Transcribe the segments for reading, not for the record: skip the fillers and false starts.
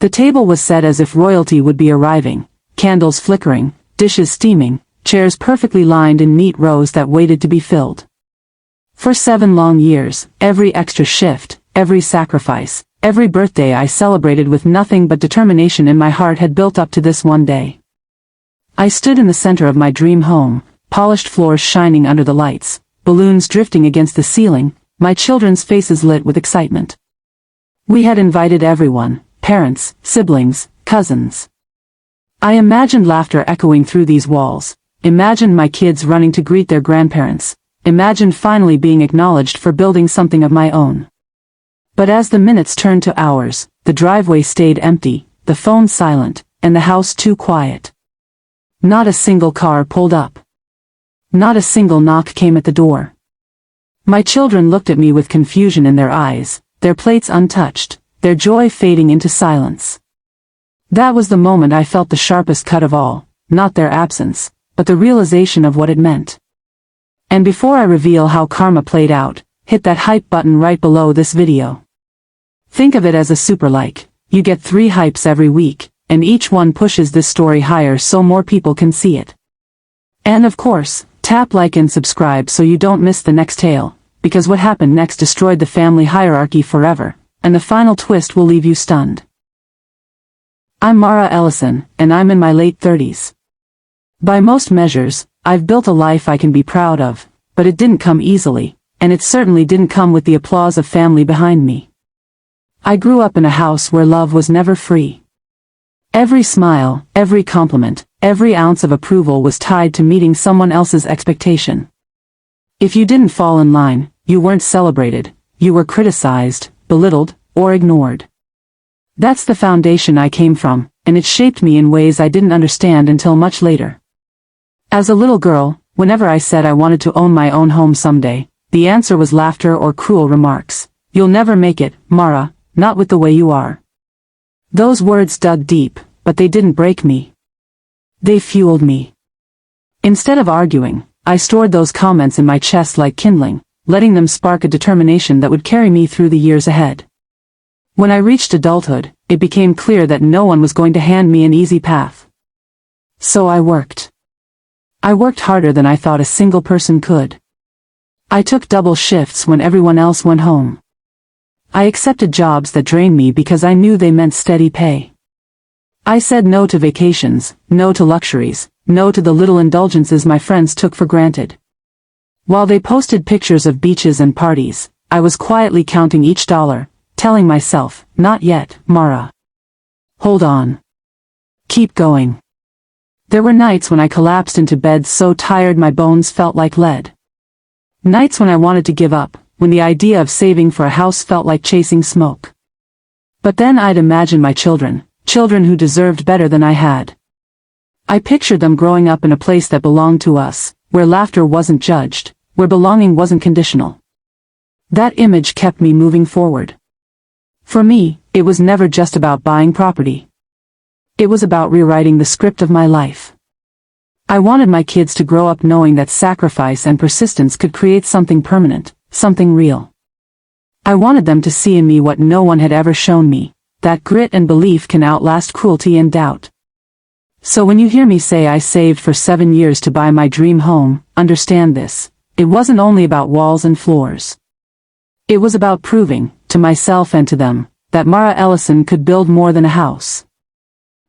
The table was set as if royalty would be arriving, candles flickering, dishes steaming, chairs perfectly lined in neat rows that waited to be filled. For 7 long years, every extra shift, every sacrifice, every birthday I celebrated with nothing but determination in my heart had built up to this one day. I stood in the center of my dream home, polished floors shining under the lights, balloons drifting against the ceiling, my children's faces lit with excitement. We had invited everyone, parents, siblings, cousins. I imagined laughter echoing through these walls, imagined my kids running to greet their grandparents, imagined finally being acknowledged for building something of my own. But as the minutes turned to hours, the driveway stayed empty, the phone silent, and the house too quiet. Not a single car pulled up. Not a single knock came at the door. My children looked at me with confusion in their eyes, their plates untouched, their joy fading into silence. That was the moment I felt the sharpest cut of all, not their absence, but the realization of what it meant. And before I reveal how karma played out, hit that hype button right below this video. Think of it as a super like. You get 3 hypes every week, and each one pushes this story higher so more people can see it. And of course, tap like and subscribe so you don't miss the next tale, because what happened next destroyed the family hierarchy forever, and the final twist will leave you stunned. I'm Mara Ellison, and I'm in my late 30s. By most measures, I've built a life I can be proud of, but it didn't come easily, and it certainly didn't come with the applause of family behind me. I grew up in a house where love was never free. Every smile, every compliment, every ounce of approval was tied to meeting someone else's expectation. If you didn't fall in line, you weren't celebrated, you were criticized, belittled, or ignored. That's the foundation I came from, and it shaped me in ways I didn't understand until much later. As a little girl, whenever I said I wanted to own my own home someday, the answer was laughter or cruel remarks. You'll never make it, Mara, not with the way you are. Those words dug deep, but they didn't break me. They fueled me. Instead of arguing, I stored those comments in my chest like kindling, letting them spark a determination that would carry me through the years ahead. When I reached adulthood, it became clear that no one was going to hand me an easy path. So I worked. I worked harder than I thought a single person could. I took double shifts when everyone else went home. I accepted jobs that drained me because I knew they meant steady pay. I said no to vacations, no to luxuries, no to the little indulgences my friends took for granted. While they posted pictures of beaches and parties, I was quietly counting each dollar, telling myself, not yet, Mara. Hold on. Keep going. There were nights when I collapsed into bed so tired my bones felt like lead. Nights when I wanted to give up, when the idea of saving for a house felt like chasing smoke. But then I'd imagine my children who deserved better than I had. I pictured them growing up in a place that belonged to us, where laughter wasn't judged, where belonging wasn't conditional. That image kept me moving forward. For me, it was never just about buying property. It was about rewriting the script of my life. I wanted my kids to grow up knowing that sacrifice and persistence could create something permanent, something real. I wanted them to see in me what no one had ever shown me, that grit and belief can outlast cruelty and doubt. So when you hear me say I saved for 7 years to buy my dream home, understand this. It wasn't only about walls and floors. It was about proving, to myself and to them, that Mara Ellison could build more than a house.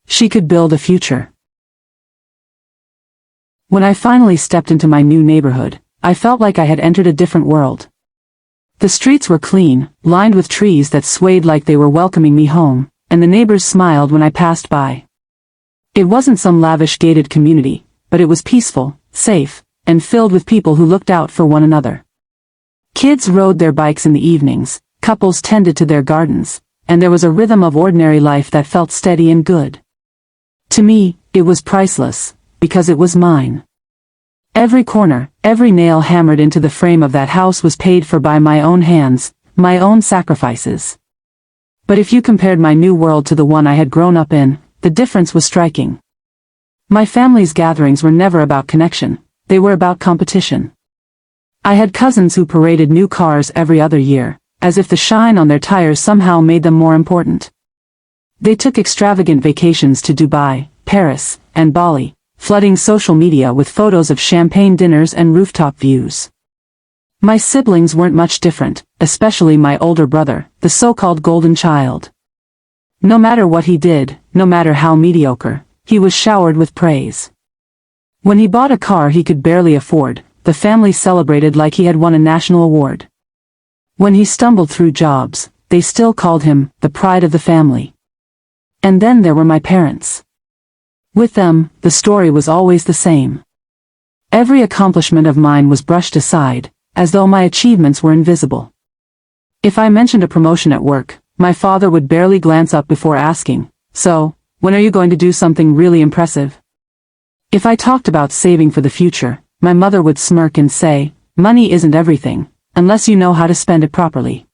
She could build a future. When I finally stepped into my new neighborhood, I felt like I had entered a different world. The streets were clean, lined with trees that swayed like they were welcoming me home, and the neighbors smiled when I passed by. It wasn't some lavish gated community, but it was peaceful, safe, and filled with people who looked out for one another. Kids rode their bikes in the evenings, couples tended to their gardens, and there was a rhythm of ordinary life that felt steady and good. To me, it was priceless, because it was mine. Every corner, every nail hammered into the frame of that house was paid for by my own hands, my own sacrifices. But if you compared my new world to the one I had grown up in, the difference was striking. My family's gatherings were never about connection, they were about competition. I had cousins who paraded new cars every other year, as if the shine on their tires somehow made them more important. They took extravagant vacations to Dubai, Paris, and Bali, flooding social media with photos of champagne dinners and rooftop views. My siblings weren't much different, especially my older brother, the so-called golden child. No matter what he did, no matter how mediocre, he was showered with praise. When he bought a car he could barely afford, the family celebrated like he had won a national award. When he stumbled through jobs, they still called him the pride of the family. And then there were my parents. With them, the story was always the same. Every accomplishment of mine was brushed aside, as though my achievements were invisible. If I mentioned a promotion at work, my father would barely glance up before asking, "So, when are you going to do something really impressive?" If I talked about saving for the future, my mother would smirk and say, "Money isn't everything, unless you know how to spend it properly."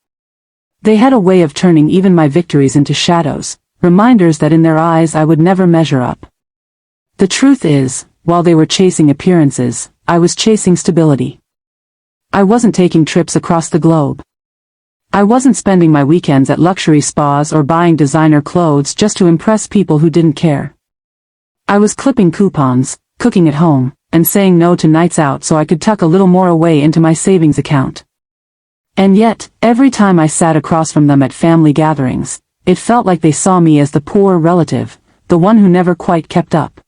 They had a way of turning even my victories into shadows, reminders that in their eyes I would never measure up. The truth is, while they were chasing appearances, I was chasing stability. I wasn't taking trips across the globe. I wasn't spending my weekends at luxury spas or buying designer clothes just to impress people who didn't care. I was clipping coupons, cooking at home, and saying no to nights out so I could tuck a little more away into my savings account. And yet, every time I sat across from them at family gatherings, it felt like they saw me as the poor relative, the one who never quite kept up.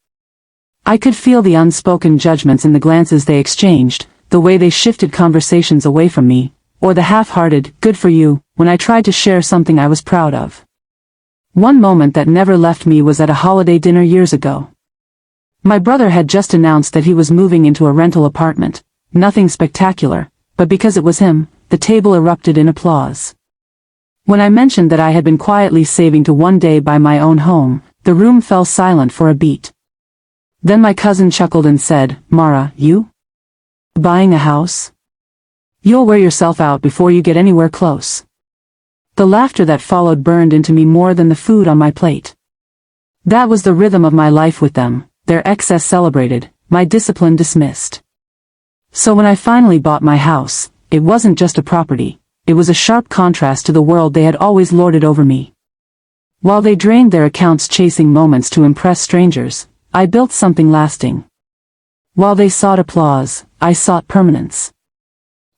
I could feel the unspoken judgments in the glances they exchanged, the way they shifted conversations away from me, or the half-hearted, "good for you," when I tried to share something I was proud of. One moment that never left me was at a holiday dinner years ago. My brother had just announced that he was moving into a rental apartment, nothing spectacular, but because it was him, the table erupted in applause. When I mentioned that I had been quietly saving to one day buy my own home, the room fell silent for a beat. Then my cousin chuckled and said, "Mara, you? Buying a house? You'll wear yourself out before you get anywhere close." The laughter that followed burned into me more than the food on my plate. That was the rhythm of my life with them, their excess celebrated, my discipline dismissed. So when I finally bought my house, it wasn't just a property, it was a sharp contrast to the world they had always lorded over me. While they drained their accounts chasing moments to impress strangers, I built something lasting. While they sought applause, I sought permanence.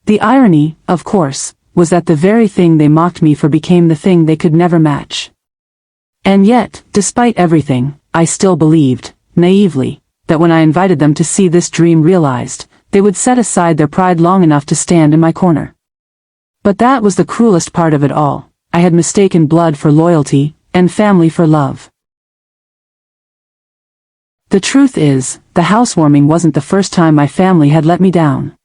The irony, of course, was that the very thing they mocked me for became the thing they could never match. And yet, despite everything, I still believed, naively, that when I invited them to see this dream realized, they would set aside their pride long enough to stand in my corner. But that was the cruelest part of it all. I had mistaken blood for loyalty, and family for love. The truth is, the housewarming wasn't the first time my family had let me down.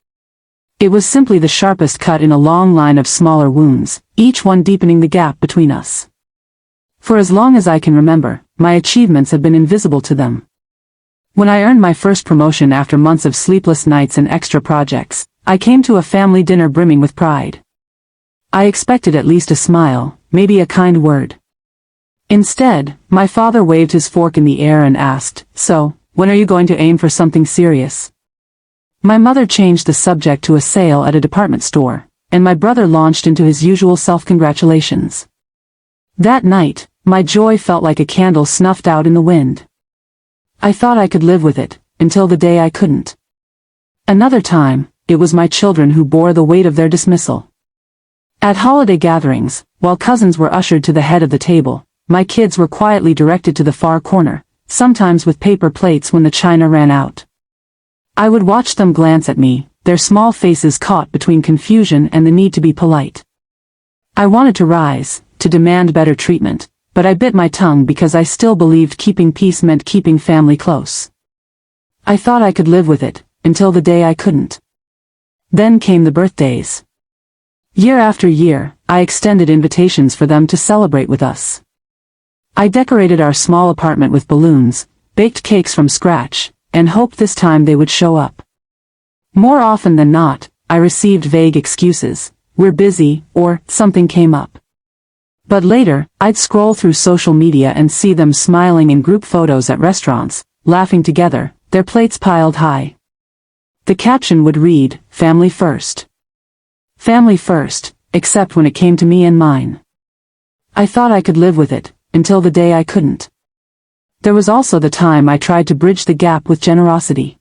It was simply the sharpest cut in a long line of smaller wounds, each one deepening the gap between us. For as long as I can remember, my achievements have been invisible to them. When I earned my first promotion after months of sleepless nights and extra projects, I came to a family dinner brimming with pride. I expected at least a smile, maybe a kind word. Instead, my father waved his fork in the air and asked, "So, when are you going to aim for something serious?" My mother changed the subject to a sale at a department store, and my brother launched into his usual self-congratulations. That night, my joy felt like a candle snuffed out in the wind. I thought I could live with it, until the day I couldn't. Another time, it was my children who bore the weight of their dismissal. At holiday gatherings, while cousins were ushered to the head of the table, my kids were quietly directed to the far corner, sometimes with paper plates when the china ran out. I would watch them glance at me, their small faces caught between confusion and the need to be polite. I wanted to rise, to demand better treatment, but I bit my tongue because I still believed keeping peace meant keeping family close. I thought I could live with it, until the day I couldn't. Then came the birthdays. Year after year, I extended invitations for them to celebrate with us. I decorated our small apartment with balloons, baked cakes from scratch, and hoped this time they would show up. More often than not, I received vague excuses, "We're busy," or "Something came up." But later, I'd scroll through social media and see them smiling in group photos at restaurants, laughing together, their plates piled high. The caption would read, "Family first." Family first, except when it came to me and mine. I thought I could live with it, until the day I couldn't. There was also the time I tried to bridge the gap with generosity.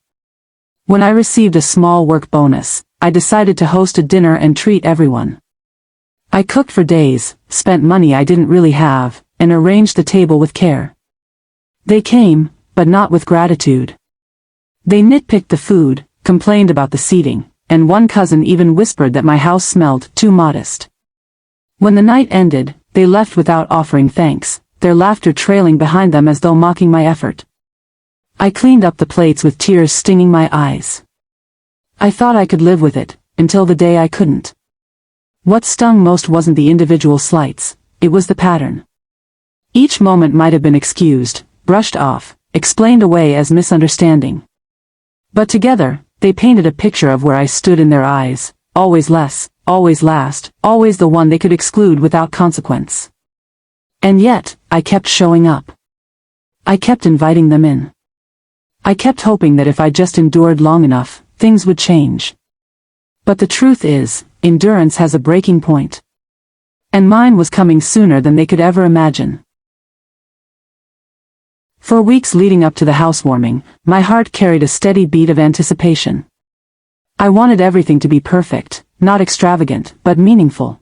When I received a small work bonus, I decided to host a dinner and treat everyone. I cooked for days, spent money I didn't really have, and arranged the table with care. They came, but not with gratitude. They nitpicked the food, complained about the seating, and one cousin even whispered that my house smelled too modest. When the night ended, they left without offering thanks, their laughter trailing behind them as though mocking my effort. I cleaned up the plates with tears stinging my eyes. I thought I could live with it, until the day I couldn't. What stung most wasn't the individual slights, it was the pattern. Each moment might have been excused, brushed off, explained away as misunderstanding. But together, they painted a picture of where I stood in their eyes, always less, always last, always the one they could exclude without consequence. And yet, I kept showing up. I kept inviting them in. I kept hoping that if I just endured long enough, things would change. But the truth is, endurance has a breaking point. And mine was coming sooner than they could ever imagine. For weeks leading up to the housewarming, my heart carried a steady beat of anticipation. I wanted everything to be perfect, not extravagant, but meaningful.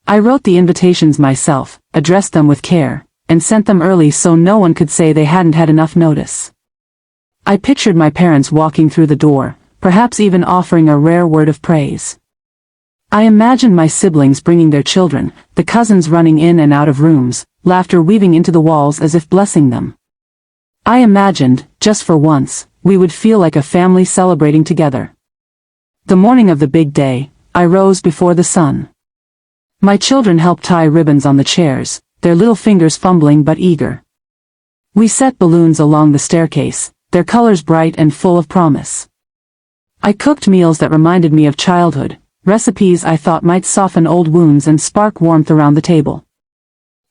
I wrote the invitations myself, addressed them with care, and sent them early so no one could say they hadn't had enough notice. I pictured my parents walking through the door, perhaps even offering a rare word of praise. I imagined my siblings bringing their children, the cousins running in and out of rooms, laughter weaving into the walls as if blessing them. I imagined, just for once, we would feel like a family celebrating together. The morning of the big day, I rose before the sun. My children helped tie ribbons on the chairs, their little fingers fumbling but eager. We set balloons along the staircase, their colors bright and full of promise. I cooked meals that reminded me of childhood, recipes I thought might soften old wounds and spark warmth around the table.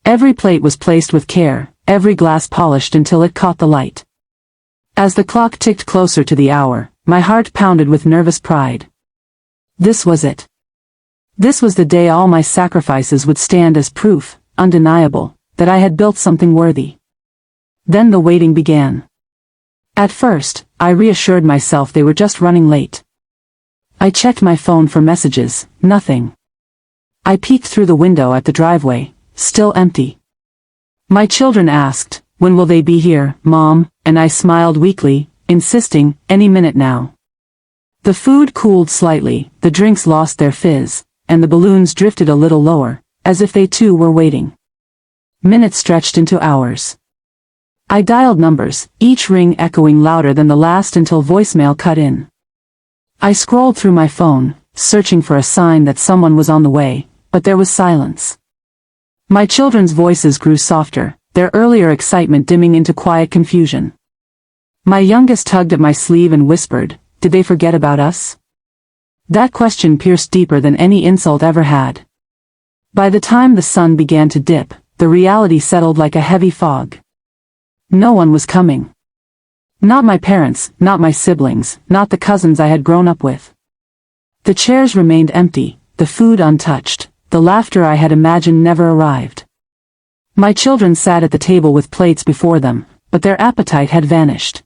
Every plate was placed with care, every glass polished until it caught the light. As the clock ticked closer to the hour, my heart pounded with nervous pride. This was it. This was the day all my sacrifices would stand as proof, undeniable, that I had built something worthy. Then the waiting began. At first, I reassured myself they were just running late. I checked my phone for messages, nothing. I peeked through the window at the driveway, still empty. My children asked, "When will they be here, Mom?" and I smiled weakly, insisting, "Any minute now." The food cooled slightly, the drinks lost their fizz, and the balloons drifted a little lower, as if they too were waiting. Minutes stretched into hours. I dialed numbers, each ring echoing louder than the last until voicemail cut in. I scrolled through my phone, searching for a sign that someone was on the way, but there was silence. My children's voices grew softer, their earlier excitement dimming into quiet confusion. My youngest tugged at my sleeve and whispered, "Did they forget about us?" That question pierced deeper than any insult ever had. By the time the sun began to dip, the reality settled like a heavy fog. No one was coming. Not my parents, not my siblings, not the cousins I had grown up with. The chairs remained empty, the food untouched, the laughter I had imagined never arrived. My children sat at the table with plates before them, but their appetite had vanished.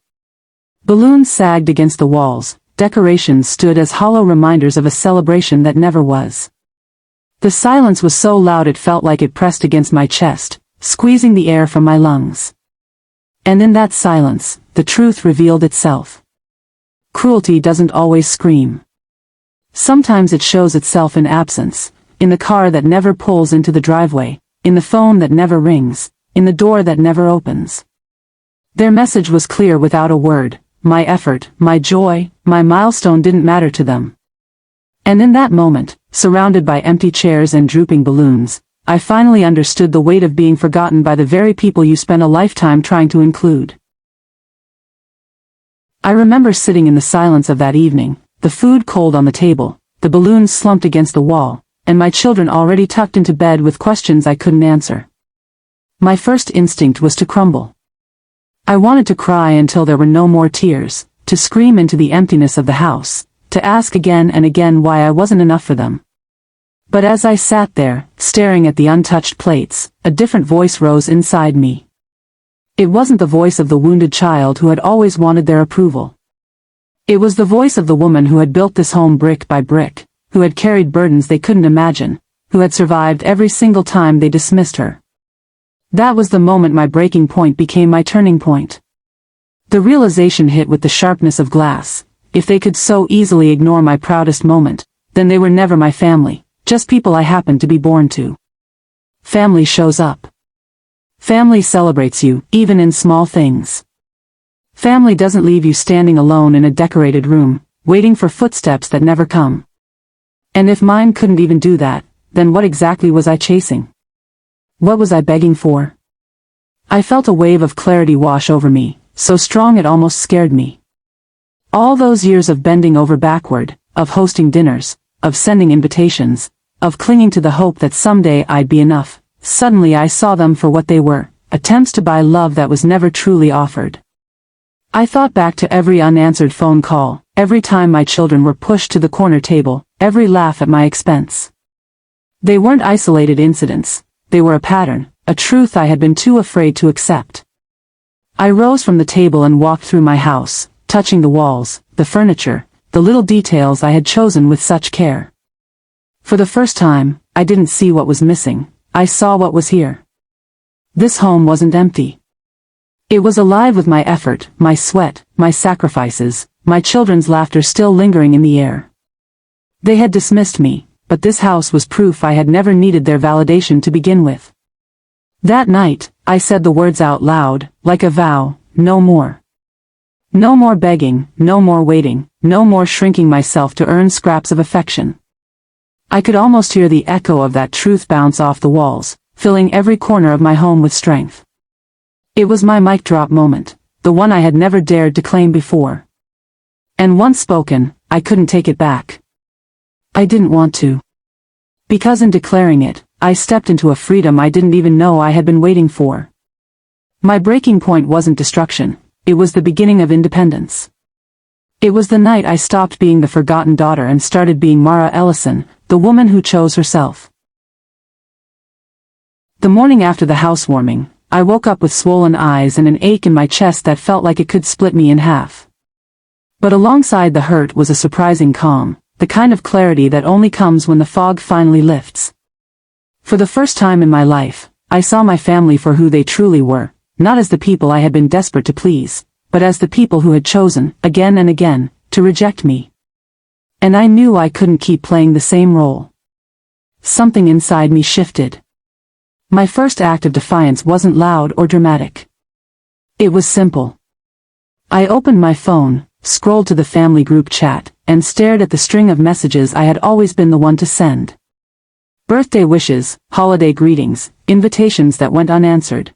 Balloons sagged against the walls, decorations stood as hollow reminders of a celebration that never was. The silence was so loud it felt like it pressed against my chest, squeezing the air from my lungs. And in that silence, the truth revealed itself. Cruelty doesn't always scream. Sometimes it shows itself in absence, in the car that never pulls into the driveway, in the phone that never rings, in the door that never opens. Their message was clear without a word: my effort, my joy, my milestone didn't matter to them. And in that moment, surrounded by empty chairs and drooping balloons, I finally understood the weight of being forgotten by the very people you spend a lifetime trying to include. I remember sitting in the silence of that evening, the food cold on the table, the balloons slumped against the wall, and my children already tucked into bed with questions I couldn't answer. My first instinct was to crumble. I wanted to cry until there were no more tears, to scream into the emptiness of the house, to ask again and again why I wasn't enough for them. But as I sat there, staring at the untouched plates, a different voice rose inside me. It wasn't the voice of the wounded child who had always wanted their approval. It was the voice of the woman who had built this home brick by brick, who had carried burdens they couldn't imagine, who had survived every single time they dismissed her. That was the moment my breaking point became my turning point. The realization hit with the sharpness of glass: if they could so easily ignore my proudest moment, then they were never my family, just people I happened to be born to. Family shows up. Family celebrates you, even in small things. Family doesn't leave you standing alone in a decorated room, waiting for footsteps that never come. And if mine couldn't even do that, then what exactly was I chasing? What was I begging for? I felt a wave of clarity wash over me, so strong it almost scared me. All those years of bending over backward, of hosting dinners, of sending invitations, of clinging to the hope that someday I'd be enough, suddenly I saw them for what they were: attempts to buy love that was never truly offered. I thought back to every unanswered phone call, every time my children were pushed to the corner table, every laugh at my expense. They weren't isolated incidents, they were a pattern, a truth I had been too afraid to accept. I rose from the table and walked through my house, touching the walls, the furniture, the little details I had chosen with such care. For the first time, I didn't see what was missing, I saw what was here. This home wasn't empty. It was alive with my effort, my sweat, my sacrifices, my children's laughter still lingering in the air. They had dismissed me, but this house was proof I had never needed their validation to begin with. That night, I said the words out loud, like a vow: no more. No more begging, no more waiting, no more shrinking myself to earn scraps of affection. I could almost hear the echo of that truth bounce off the walls, filling every corner of my home with strength. It was my mic drop moment, the one I had never dared to claim before. And once spoken, I couldn't take it back. I didn't want to. Because in declaring it, I stepped into a freedom I didn't even know I had been waiting for. My breaking point wasn't destruction, it was the beginning of independence. It was the night I stopped being the forgotten daughter and started being Mara Ellison, the woman who chose herself. The morning after the housewarming, I woke up with swollen eyes and an ache in my chest that felt like it could split me in half. But alongside the hurt was a surprising calm, the kind of clarity that only comes when the fog finally lifts. For the first time in my life, I saw my family for who they truly were, not as the people I had been desperate to please, but as the people who had chosen, again and again, to reject me. And I knew I couldn't keep playing the same role. Something inside me shifted. My first act of defiance wasn't loud or dramatic. It was simple. I opened my phone, scrolled to the family group chat, and stared at the string of messages I had always been the one to send. Birthday wishes, holiday greetings, invitations that went unanswered.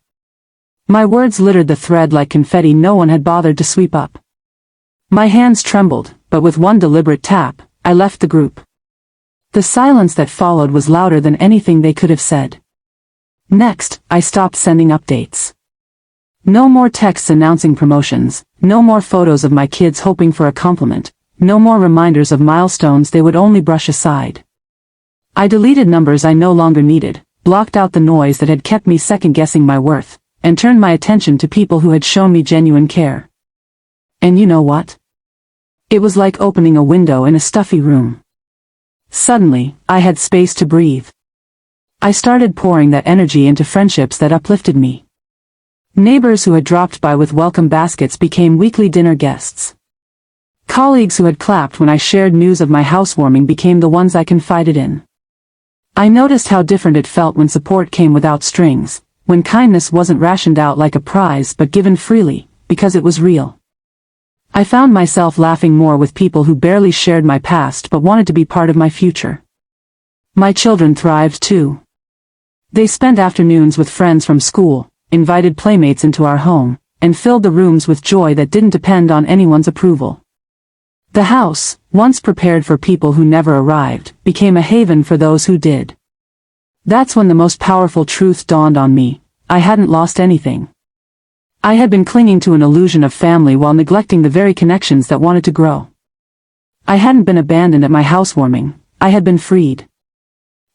My words littered the thread like confetti no one had bothered to sweep up. My hands trembled, but with one deliberate tap, I left the group. The silence that followed was louder than anything they could have said. Next, I stopped sending updates. No more texts announcing promotions, no more photos of my kids hoping for a compliment, no more reminders of milestones they would only brush aside. I deleted numbers I no longer needed, blocked out the noise that had kept me second-guessing my worth, and turned my attention to people who had shown me genuine care. And you know what? It was like opening a window in a stuffy room. Suddenly, I had space to breathe. I started pouring that energy into friendships that uplifted me. Neighbors who had dropped by with welcome baskets became weekly dinner guests. Colleagues who had clapped when I shared news of my housewarming became the ones I confided in. I noticed how different it felt when support came without strings, when kindness wasn't rationed out like a prize but given freely, because it was real. I found myself laughing more with people who barely shared my past but wanted to be part of my future. My children thrived too. They spent afternoons with friends from school, invited playmates into our home, and filled the rooms with joy that didn't depend on anyone's approval. The house, once prepared for people who never arrived, became a haven for those who did. That's when the most powerful truth dawned on me: I hadn't lost anything. I had been clinging to an illusion of family while neglecting the very connections that wanted to grow. I hadn't been abandoned at my housewarming, I had been freed.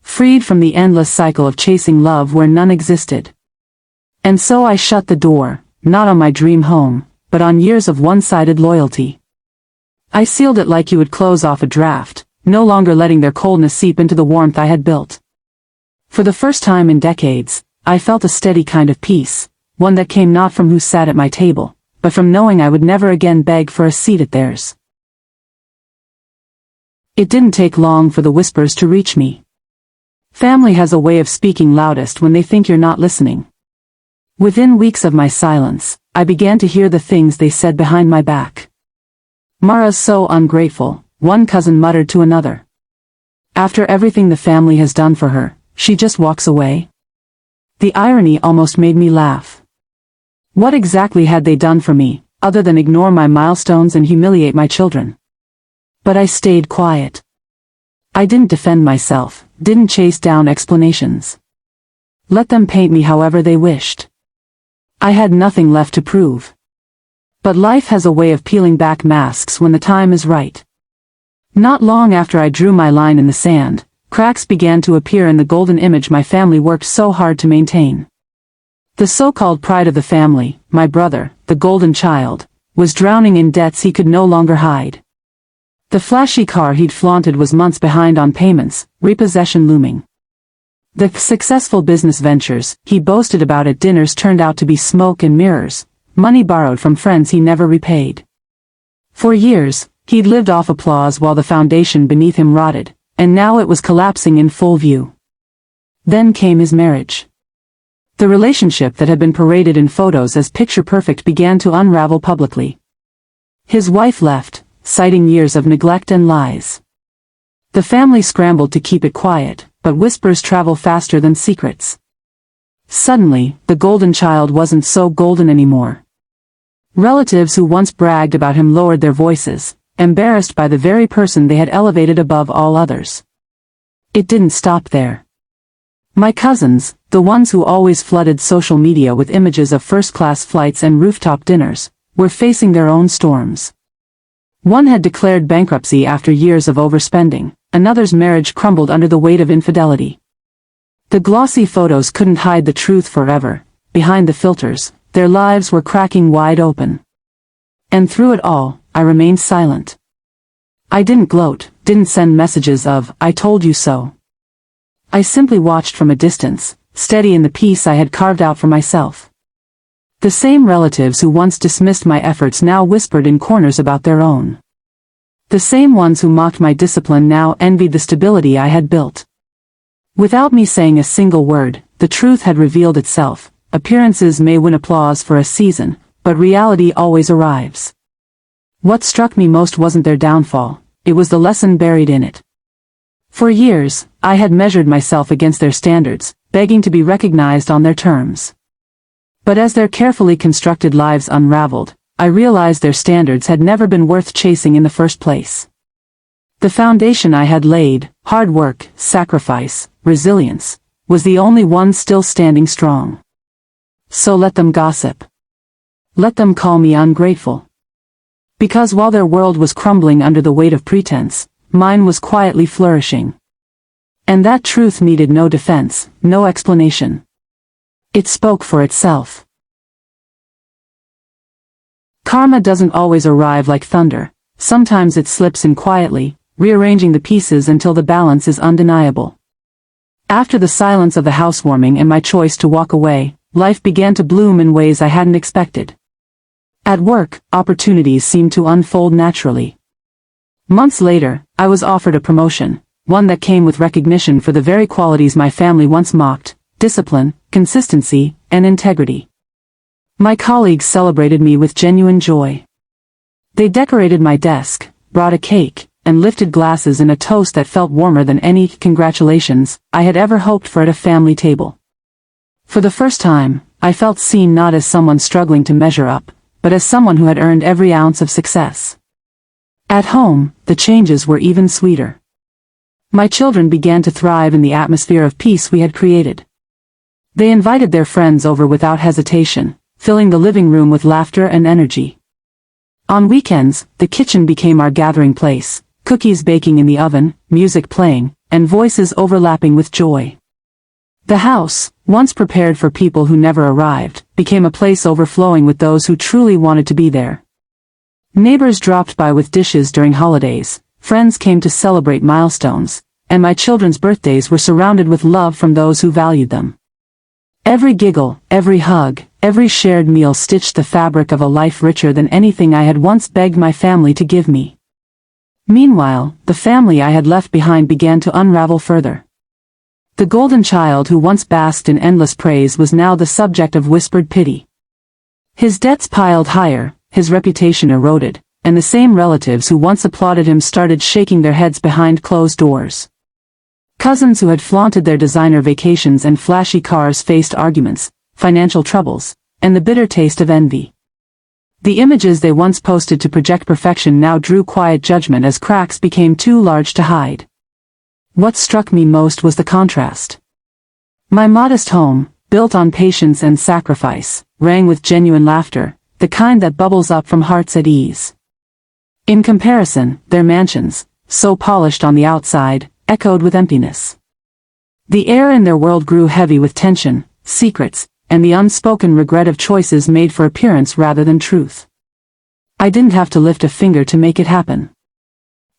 freed from the endless cycle of chasing love where none existed. And so I shut the door, not on my dream home, but on years of one-sided loyalty. I sealed it like you would close off a draft, no longer letting their coldness seep into the warmth I had built. For the first time in decades, I felt a steady kind of peace, one that came not from who sat at my table, but from knowing I would never again beg for a seat at theirs. It didn't take long for the whispers to reach me. Family has a way of speaking loudest when they think you're not listening. Within weeks of my silence, I began to hear the things they said behind my back. "Mara's so ungrateful," one cousin muttered to another. "After everything the family has done for her, she just walks away?" The irony almost made me laugh. What exactly had they done for me, other than ignore my milestones and humiliate my children? But I stayed quiet. I didn't defend myself, didn't chase down explanations. Let them paint me however they wished. I had nothing left to prove. But life has a way of peeling back masks when the time is right. Not long after I drew my line in the sand, cracks began to appear in the golden image my family worked so hard to maintain. The so-called pride of the family, my brother, the golden child, was drowning in debts he could no longer hide. The flashy car he'd flaunted was months behind on payments, repossession looming. The successful business ventures he boasted about at dinners turned out to be smoke and mirrors, money borrowed from friends he never repaid. For years, he'd lived off applause while the foundation beneath him rotted, and now it was collapsing in full view. Then came his marriage. The relationship that had been paraded in photos as picture-perfect began to unravel publicly. His wife left, citing years of neglect and lies. The family scrambled to keep it quiet, but whispers travel faster than secrets. Suddenly, the golden child wasn't so golden anymore. Relatives who once bragged about him lowered their voices, embarrassed by the very person they had elevated above all others. It didn't stop there. My cousins, the ones who always flooded social media with images of first-class flights and rooftop dinners, were facing their own storms. One had declared bankruptcy after years of overspending, another's marriage crumbled under the weight of infidelity. The glossy photos couldn't hide the truth forever. Behind the filters, their lives were cracking wide open. And through it all, I remained silent. I didn't gloat, didn't send messages of, "I told you so." I simply watched from a distance, steady in the peace I had carved out for myself. The same relatives who once dismissed my efforts now whispered in corners about their own. The same ones who mocked my discipline now envied the stability I had built. Without me saying a single word, the truth had revealed itself. Appearances may win applause for a season, but reality always arrives. What struck me most wasn't their downfall, it was the lesson buried in it. For years, I had measured myself against their standards, begging to be recognized on their terms. But as their carefully constructed lives unraveled, I realized their standards had never been worth chasing in the first place. The foundation I had laid, hard work, sacrifice, resilience, was the only one still standing strong. So let them gossip. Let them call me ungrateful. Because while their world was crumbling under the weight of pretense, mine was quietly flourishing. And that truth needed no defense, no explanation. It spoke for itself. Karma doesn't always arrive like thunder. Sometimes it slips in quietly, rearranging the pieces until the balance is undeniable. After the silence of the housewarming and my choice to walk away, life began to bloom in ways I hadn't expected. At work, opportunities seemed to unfold naturally. Months later, I was offered a promotion, one that came with recognition for the very qualities my family once mocked: discipline, consistency, and integrity. My colleagues celebrated me with genuine joy. They decorated my desk, brought a cake, and lifted glasses in a toast that felt warmer than any congratulations I had ever hoped for at a family table. For the first time, I felt seen not as someone struggling to measure up, but as someone who had earned every ounce of success. At home, the changes were even sweeter. My children began to thrive in the atmosphere of peace we had created. They invited their friends over without hesitation, filling the living room with laughter and energy. On weekends, the kitchen became our gathering place, cookies baking in the oven, music playing, and voices overlapping with joy. The house, once prepared for people who never arrived, became a place overflowing with those who truly wanted to be there. Neighbors dropped by with dishes during holidays, friends came to celebrate milestones, and my children's birthdays were surrounded with love from those who valued them. Every giggle, every hug, every shared meal stitched the fabric of a life richer than anything I had once begged my family to give me. Meanwhile, the family I had left behind began to unravel further. The golden child who once basked in endless praise was now the subject of whispered pity. His debts piled higher, his reputation eroded, and the same relatives who once applauded him started shaking their heads behind closed doors. Cousins who had flaunted their designer vacations and flashy cars faced arguments, financial troubles, and the bitter taste of envy. The images they once posted to project perfection now drew quiet judgment as cracks became too large to hide. What struck me most was the contrast. My modest home, built on patience and sacrifice, rang with genuine laughter, the kind that bubbles up from hearts at ease. In comparison, their mansions, so polished on the outside, echoed with emptiness. The air in their world grew heavy with tension, secrets, and the unspoken regret of choices made for appearance rather than truth. I didn't have to lift a finger to make it happen.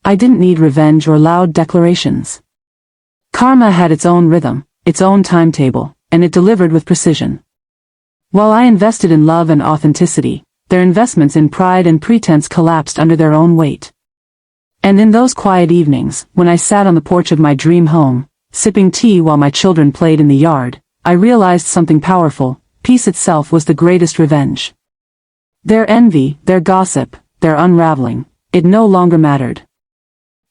I didn't need revenge or loud declarations. Karma had its own rhythm, its own timetable, and it delivered with precision. While I invested in love and authenticity, their investments in pride and pretense collapsed under their own weight. And in those quiet evenings, when I sat on the porch of my dream home, sipping tea while my children played in the yard, I realized something powerful: peace itself was the greatest revenge. Their envy, their gossip, their unraveling, it no longer mattered.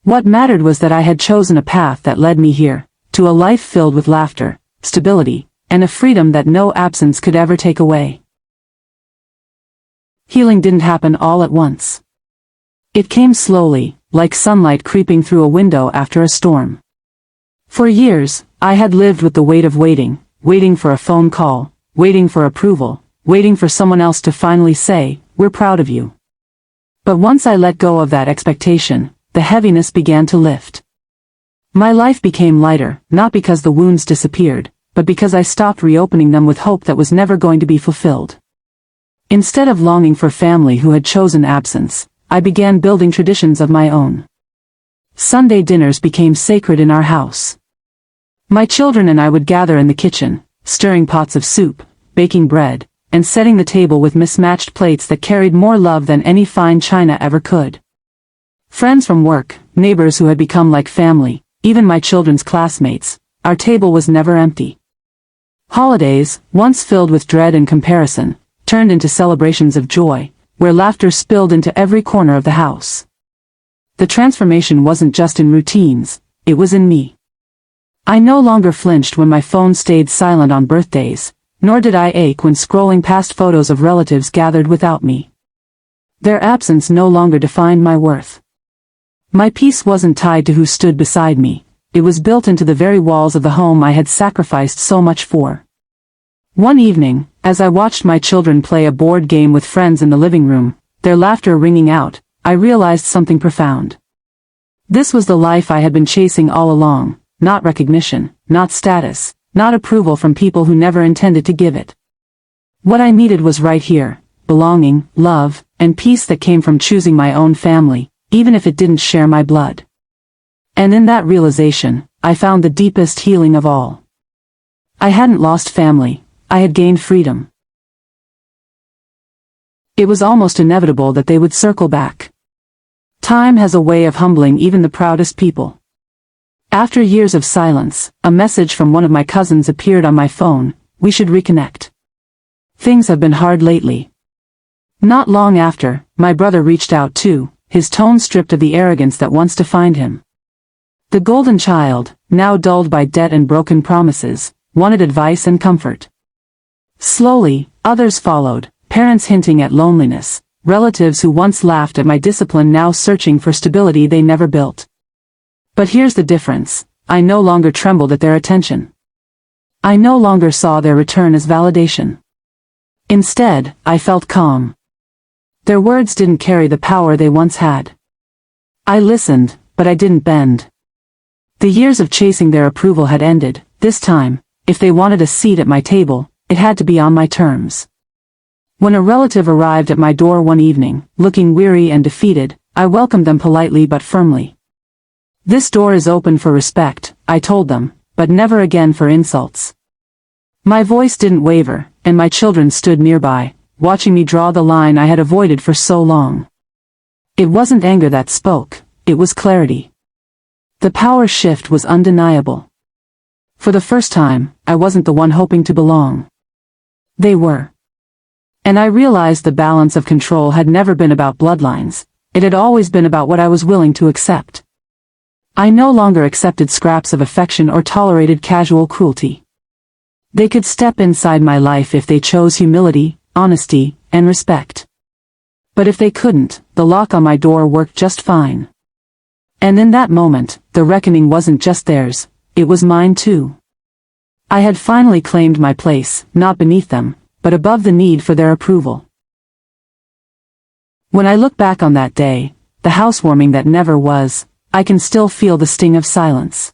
What mattered was that I had chosen a path that led me here, to a life filled with laughter, stability, and a freedom that no absence could ever take away. Healing didn't happen all at once. It came slowly, like sunlight creeping through a window after a storm. For years, I had lived with the weight of waiting, waiting for a phone call, waiting for approval, waiting for someone else to finally say, "We're proud of you." But once I let go of that expectation, the heaviness began to lift. My life became lighter, not because the wounds disappeared, but because I stopped reopening them with hope that was never going to be fulfilled. Instead of longing for family who had chosen absence, I began building traditions of my own. Sunday dinners became sacred in our house. My children and I would gather in the kitchen, stirring pots of soup, baking bread, and setting the table with mismatched plates that carried more love than any fine china ever could. Friends from work, neighbors who had become like family, even my children's classmates, our table was never empty. Holidays, once filled with dread and comparison, turned into celebrations of joy, where laughter spilled into every corner of the house. The transformation wasn't just in routines, it was in me. I no longer flinched when my phone stayed silent on birthdays, nor did I ache when scrolling past photos of relatives gathered without me. Their absence no longer defined my worth. My peace wasn't tied to who stood beside me, it was built into the very walls of the home I had sacrificed so much for. One evening, as I watched my children play a board game with friends in the living room, their laughter ringing out, I realized something profound. This was the life I had been chasing all along, not recognition, not status, not approval from people who never intended to give it. What I needed was right here: belonging, love, and peace that came from choosing my own family, even if it didn't share my blood. And in that realization, I found the deepest healing of all. I hadn't lost family, I had gained freedom. It was almost inevitable that they would circle back. Time has a way of humbling even the proudest people. After years of silence, a message from one of my cousins appeared on my phone: "We should reconnect. Things have been hard lately." Not long after, my brother reached out too, his tone stripped of the arrogance that once defined him. The golden child, now dulled by debt and broken promises, wanted advice and comfort. Slowly, others followed, parents hinting at loneliness, relatives who once laughed at my discipline now searching for stability they never built. But here's the difference: I no longer trembled at their attention. I no longer saw their return as validation. Instead, I felt calm. Their words didn't carry the power they once had. I listened, but I didn't bend. The years of chasing their approval had ended. This time, if they wanted a seat at my table, it had to be on my terms. When a relative arrived at my door one evening, looking weary and defeated, I welcomed them politely but firmly. "This door is open for respect," I told them, "but never again for insults." My voice didn't waver, and my children stood nearby, watching me draw the line I had avoided for so long. It wasn't anger that spoke, it was clarity. The power shift was undeniable. For the first time, I wasn't the one hoping to belong. They were. And I realized the balance of control had never been about bloodlines, it had always been about what I was willing to accept. I no longer accepted scraps of affection or tolerated casual cruelty. They could step inside my life if they chose humility, honesty, and respect. But if they couldn't, the lock on my door worked just fine. And in that moment, the reckoning wasn't just theirs, it was mine too. I had finally claimed my place, not beneath them, but above the need for their approval. When I look back on that day, the housewarming that never was, I can still feel the sting of silence.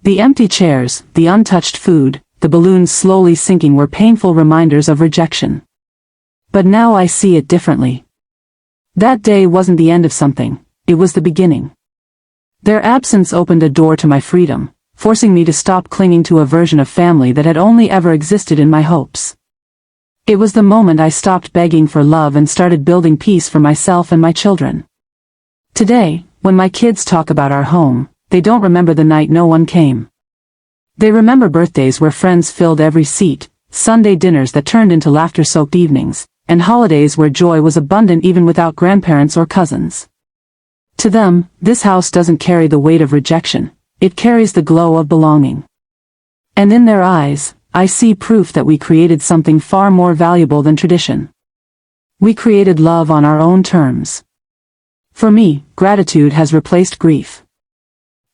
The empty chairs, the untouched food, the balloons slowly sinking were painful reminders of rejection. But now I see it differently. That day wasn't the end of something, it was the beginning. Their absence opened a door to my freedom, forcing me to stop clinging to a version of family that had only ever existed in my hopes. It was the moment I stopped begging for love and started building peace for myself and my children. Today, when my kids talk about our home, they don't remember the night no one came. They remember birthdays where friends filled every seat, Sunday dinners that turned into laughter-soaked evenings, and holidays where joy was abundant even without grandparents or cousins. To them, this house doesn't carry the weight of rejection, it carries the glow of belonging. And in their eyes, I see proof that we created something far more valuable than tradition. We created love on our own terms. For me, gratitude has replaced grief.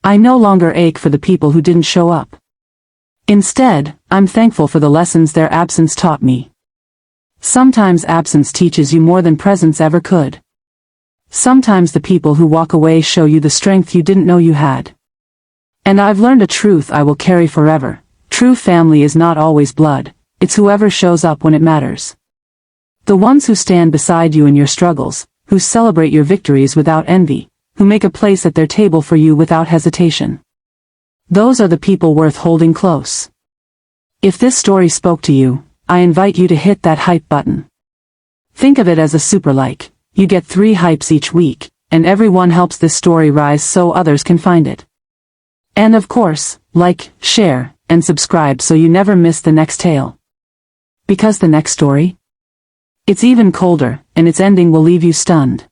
I no longer ache for the people who didn't show up. Instead, I'm thankful for the lessons their absence taught me. Sometimes absence teaches you more than presence ever could. Sometimes the people who walk away show you the strength you didn't know you had. And I've learned a truth I will carry forever. True family is not always blood, it's whoever shows up when it matters. The ones who stand beside you in your struggles, who celebrate your victories without envy, who make a place at their table for you without hesitation. Those are the people worth holding close. If this story spoke to you, I invite you to hit that hype button. Think of it as a super like. You get 3 hypes each week, and everyone helps this story rise so others can find it. And of course, like, share, and subscribe so you never miss the next tale. Because the next story? It's even colder, and its ending will leave you stunned.